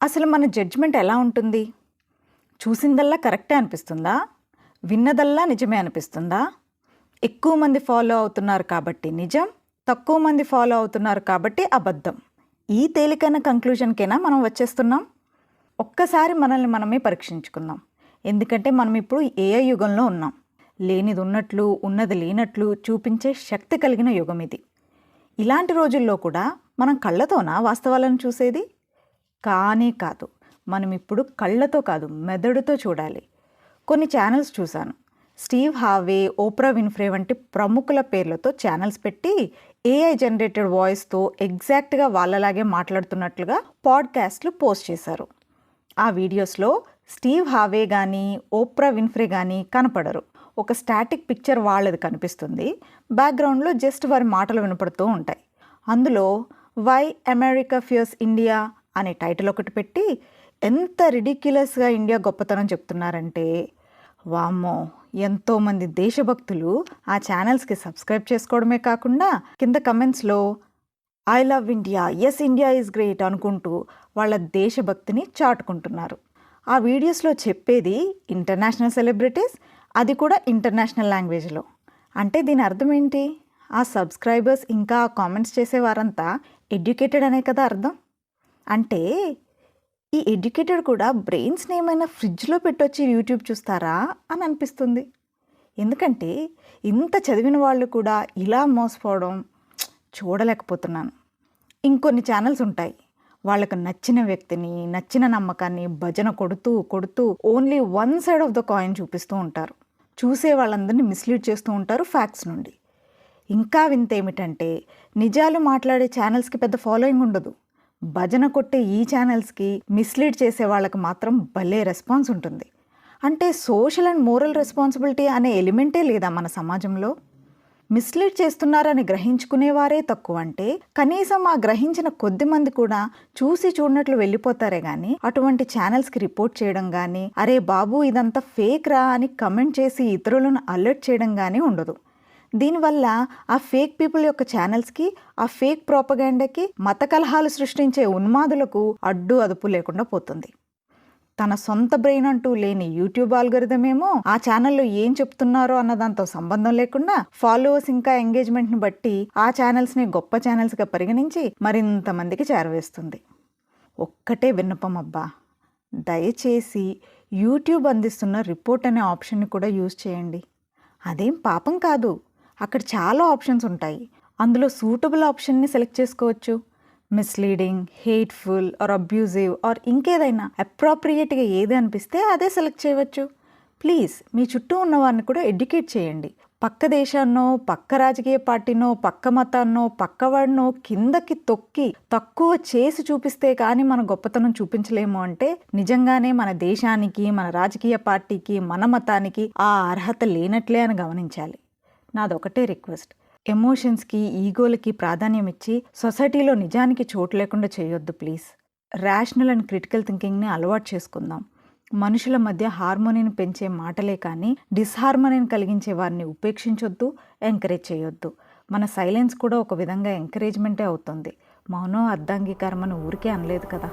అసలు మన జడ్జ్‌మెంట్ ఎలా ఉంటుంది? చూసిందల్లా కరెక్టే అనిపిస్తుందా? విన్నదల్లా నిజమే అనిపిస్తుందా? ఎక్కువ మంది ఫాలో అవుతున్నారు కాబట్టి నిజం, తక్కువ మంది ఫాలో అవుతున్నారు కాబట్టి అబద్ధం. ఈ తేలికైన కంక్లూజన్‌కేనా మనం వచ్చేస్తున్నాం? ఒక్కసారి మనల్ని మనమే పరీక్షించుకుందాం. ఎందుకంటే మనం ఇప్పుడు ఏఐ యుగంలో ఉన్నాం. లేనిది ఉన్నట్లు, ఉన్నది లేనట్లు చూపించే శక్తి కలిగిన యుగం ఇది. ఇలాంటి రోజుల్లో కూడా మనం కళ్ళతోనా వాస్తవాలను చూసేది? కానే కాదు. మనం ఇప్పుడు కళ్ళతో కాదు, మెదడుతో చూడాలి. కొన్ని ఛానల్స్ చూశాను. స్టీవ్ హార్వే, ఓప్రా విన్ఫ్రే వంటి ప్రముఖుల పేర్లతో ఛానల్స్ పెట్టి ఏఐ జనరేటెడ్ వాయిస్తో ఎగ్జాక్ట్గా వాళ్ళలాగే మాట్లాడుతున్నట్లుగా పాడ్కాస్ట్లు పోస్ట్ చేశారు. ఆ వీడియోస్లో స్టీవ్ హార్వే కానీ ఓప్రా విన్ఫ్రే కానీ కనపడరు. ఒక స్టాటిక్ పిక్చర్ వాళ్ళది కనిపిస్తుంది. బ్యాక్గ్రౌండ్లో జస్ట్ వారి మాటలు వినపడుతూ ఉంటాయి. అందులో వై అమెరికా ఫియర్స్ ఇండియా అనే టైటిల్ ఒకటి పెట్టి ఎంత రిడిక్యులస్గా ఇండియా గొప్పతనం చెప్తున్నారంటే, వామ్మో, ఎంతోమంది దేశభక్తులు ఆ ఛానల్స్కి సబ్స్క్రైబ్ చేసుకోవడమే కాకుండా కింద కమెంట్స్లో I love India, yes India is great అనుకుంటూ వాళ్ళ దేశభక్తిని చాటుకుంటున్నారు. ఆ వీడియోస్లో చెప్పేది ఇంటర్నేషనల్ సెలబ్రిటీస్, అది కూడా ఇంటర్నేషనల్ లాంగ్వేజ్లో. అంటే దీని అర్థం ఏంటి? ఆ సబ్స్క్రైబర్స్ ఇంకా ఆ కామెంట్స్ చేసేవారంతా ఎడ్యుకేటెడ్ అనే కదా అర్థం. అంటే ఈ ఎడ్యుకేటెడ్ కూడా బ్రెయిన్స్ని ఏమైనా ఫ్రిడ్జ్లో పెట్టొచ్చి యూట్యూబ్ చూస్తారా అని అనిపిస్తుంది. ఎందుకంటే ఇంత చదివిన వాళ్ళు కూడా ఇలా మోసపోవడం చూడలేకపోతున్నాను. ఇంకొన్ని ఛానల్స్ ఉంటాయి, వాళ్ళకు నచ్చిన వ్యక్తిని, నచ్చిన నమ్మకాన్ని భజన కొడుతూ కొడుతూ only one side of the coin చూపిస్తూ ఉంటారు. చూసే వాళ్ళందరినీ మిస్లీడ్ చేస్తూ ఉంటారు ఫ్యాక్ట్స్ నుండి. ఇంకా వింత ఏమిటంటే, నిజాలు మాట్లాడే ఛానల్స్కి పెద్ద ఫాలోయింగ్ ఉండదు. భజన కొట్టే ఈ ఛానల్స్కి మిస్లీడ్ చేసే వాళ్ళకి మాత్రం భలే రెస్పాన్స్ ఉంటుంది. అంటే సోషల్ అండ్ మోరల్ రెస్పాన్సిబిలిటీ అనే ఎలిమెంటే లేదా మన సమాజంలో? మిస్లీడ్ చేస్తున్నారని గ్రహించుకునేవారే తక్కువ అంటే, కనీసం ఆ గ్రహించిన కొద్ది మంది కూడా చూసి చూడనట్లు వెళ్ళిపోతారే కానీ అటువంటి ఛానల్స్కి రిపోర్ట్ చేయడం కానీ, అరే బాబు ఇదంతా ఫేక్ రా అని కమెంట్ చేసి ఇతరులను అలర్ట్ చేయడం కానీ ఉండదు. దీనివల్ల ఆ ఫేక్ పీపుల్ యొక్క ఛానల్స్కి, ఆ ఫేక్ ప్రోపగాండాకి, మత కలహాలు సృష్టించే ఉన్మాదులకు అడ్డు అదుపు లేకుండా పోతుంది. తన సొంత బ్రెయిన్ అంటూ లేని యూట్యూబ్ ఆల్గరిథం ఏమో ఆ ఛానల్లో ఏం చెప్తున్నారో అన్న దాంతో సంబంధం లేకుండా ఫాలోవర్స్ ఇంకా ఎంగేజ్మెంట్ని బట్టి ఆ ఛానల్స్ని గొప్ప ఛానల్స్గా పరిగణించి మరింత మందికి చేరవేస్తుంది. ఒక్కటే విన్నపం అబ్బా, దయచేసి యూట్యూబ్ అందిస్తున్న రిపోర్ట్ అనే ఆప్షన్ని కూడా యూజ్ చేయండి. అదేం పాపం కాదు. అక్కడ చాలా ఆప్షన్స్ ఉంటాయి. అందులో సూటబుల్ ఆప్షన్ని సెలెక్ట్ చేసుకోవచ్చు. Misleading, hateful or abusive or ఇంకేదైనా అప్రాప్రియేట్గా ఏది అనిపిస్తే అదే సెలెక్ట్ చేయవచ్చు. ప్లీజ్ మీ చుట్టూ ఉన్న వారిని కూడా ఎడ్యుకేట్ చేయండి. పక్క దేశాన్నో, పక్క రాజకీయ పార్టీనో, పక్క మతాన్నో, పక్కవాడినో కిందకి తొక్కి తక్కువ చేసి చూపిస్తే కానీ మన గొప్పతనం చూపించలేము అంటే నిజంగానే మన దేశానికి, మన రాజకీయ పార్టీకి, మన మతానికి ఆ అర్హత లేనట్లే అని గమనించాలి. నాదొకటే రిక్వెస్ట్, ఎమోషన్స్కి, ఈగోలకి ప్రాధాన్యం ఇచ్చి సొసైటీలో నిజానికి చోటు లేకుండా చేయొద్దు ప్లీజ్. రేషనల్ అండ్ క్రిటికల్ థింకింగ్ని అలవాటు చేసుకుందాం. మనుషుల మధ్య హార్మోనీని పెంచే మాటలే కానీ డిస్హార్మోనీని కలిగించే వారిని ఉపేక్షించొద్దు, ఎంకరేజ్ చేయొద్దు. మన సైలెన్స్ కూడా ఒక విధంగా ఎంకరేజ్మెంటే అవుతుంది. మౌనం అర్ధాంగీకారం అని ఊరికే అనలేదు కదా.